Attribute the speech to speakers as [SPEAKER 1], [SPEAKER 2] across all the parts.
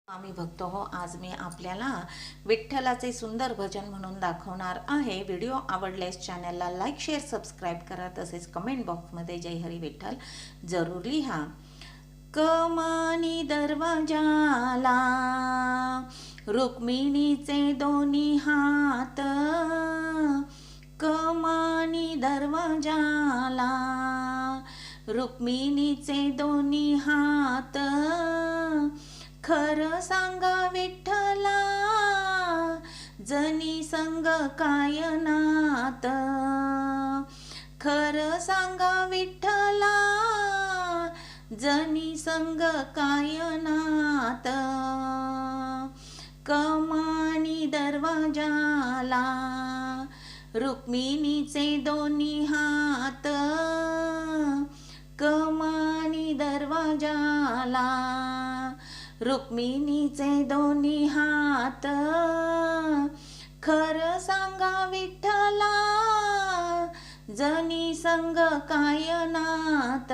[SPEAKER 1] आम्ही भक्त हो. आज मी आपल्याला विठ्ठलाचे सुंदर भजन म्हणून दाखवणार आहे. व्हिडिओ आवडल्यास चॅनलला लाईक, शेअर, सबस्क्राईब करा. तसेच कमेंट बॉक्समध्ये जय हरी विठ्ठल जरूर लिहा. कमानी दरवाजाला रुक्मिणीचे दोन्ही हात, कमानी दरवाजाला रुक्मिणीचे दोन्ही हात. खरं सांगा विठ्ठला जनी संग काय नात, खरं सांगा विठ्ठला जनी संग काय नात. कमानी दरवाजाला रुक्मिणीचे दोन्ही हात, कमानी दरवाजाला रुक्मिणीचे दोन्ही हात. खरं सांगा विठ्ठला जनी संग काय नात,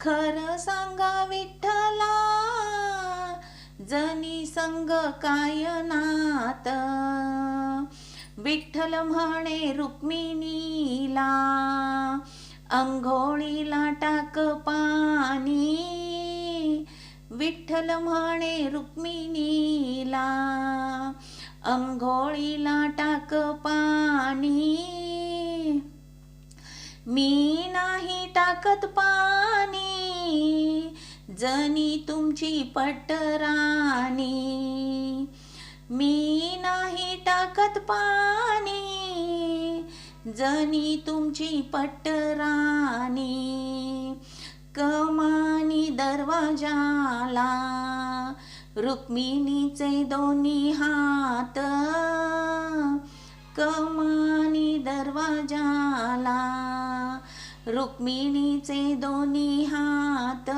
[SPEAKER 1] खरं सांगा विठ्ठला जनी संग काय नात. विठ्ठल म्हणे रुक्मिणीला अंघोळीला टाक पाणी, विठ्ठल म्हणे रुक्मिणीला अंघोळीला टाक पाणी. मी नाही टाकत पाणी जनी तुमची पटराणी, मी नाही टाकत पाणी जनी तुमची पटराणी. कमानी दरवाजाला रुक्मिणीचे दोन्ही हात, कमानी दरवाजाला रुक्मिणीचे दोन्ही हात.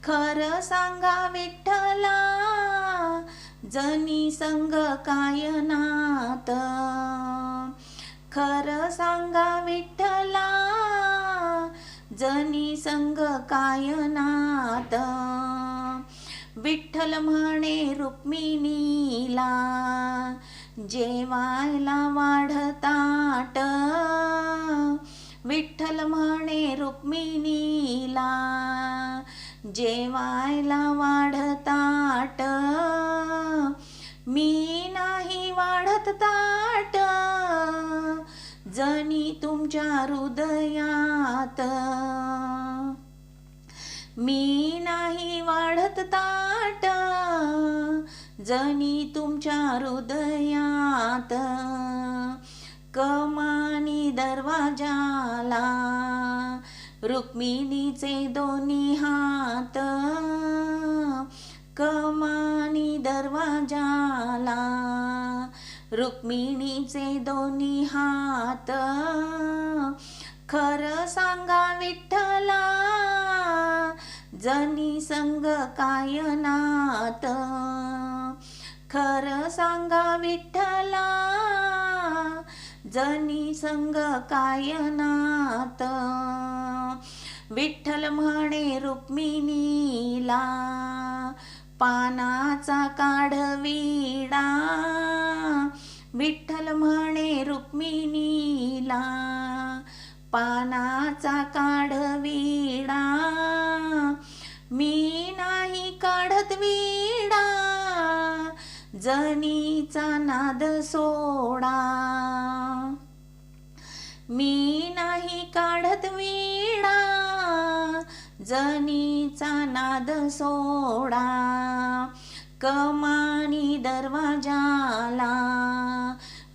[SPEAKER 1] खरं सांगा विठ्ठला जनी संग काय नात, खरं सांगा विठ्ठला जनी संग काय नात. विठ्ठल म्हणे रुक्मिणीला जेवायला वाढ ताट, विठ्ठल म्हणे रुक्मिणीला जेवायला वाढ ताट. मी नाही वाढत ताट जनी तुमच्या हृदयात, मी नाही वाढत ताट जनी तुमच्या हृदयात. कमानी दरवाजाला रुक्मिणीचे दोन्ही हात, कमानी दरवाजाला रुक्मिणीचे दोन्ही हात. खरं सांगा विठ्ठला जनी संग काय नात, खरं सांगा विठ्ठला जनी संग काय नात. विठ्ठल म्हणे रुक्मिणीला पानाचा काढ विडा, विठ्ठल म्हणे रुक्मिणीला पानाचा काढ विडा. मी नाही काढत विडा जनीचा नाद सोडा, मी नाही काढत विडा जनीचा नाद सोडा. कमानी दरवाजाला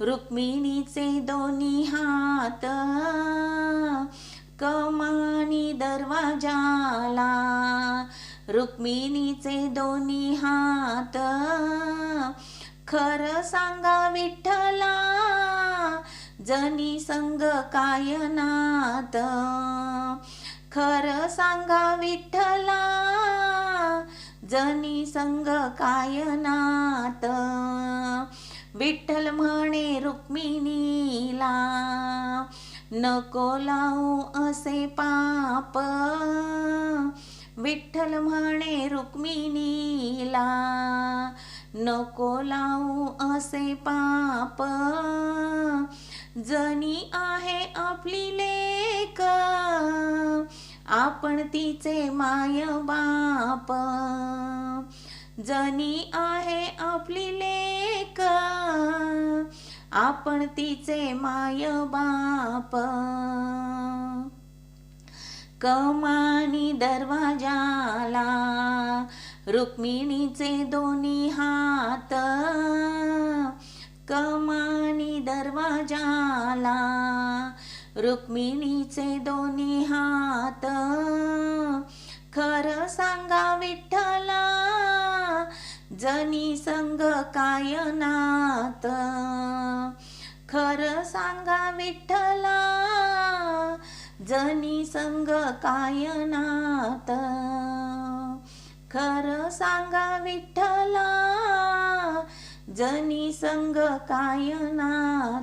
[SPEAKER 1] रुक्मिणीचे दोन्ही हात, कमानी दरवाजाला रुक्मिणीचे दोन्ही हात. खरं सांगा विठ्ठला जनी संग काय नात, खरं सांगा विठ्ठला जनी संग काय नात. विठ्ठल म्हणे रुक्मिणीला नको लावू असे पाप, विठ्ठल म्हणे रुक्मिणीला, नको लावू असे पाप, जनी आहे आपली लेक, आपण तिचे माय बाप. जनी आहे आपली लेक, आपण तिचे माय बाप. कमानी दरवाजाला रुक्मिणीचे दोन्ही हात, कमानी दरवाजाला रुक्मिणीचे दोन्ही हात. खरं सांगा विठ्ठला, जनी संग काय नात. खरं सांगा विठ्ठला, जनी संग काय नात. खरं सांगा विठ्ठला, जनी संग काय नात.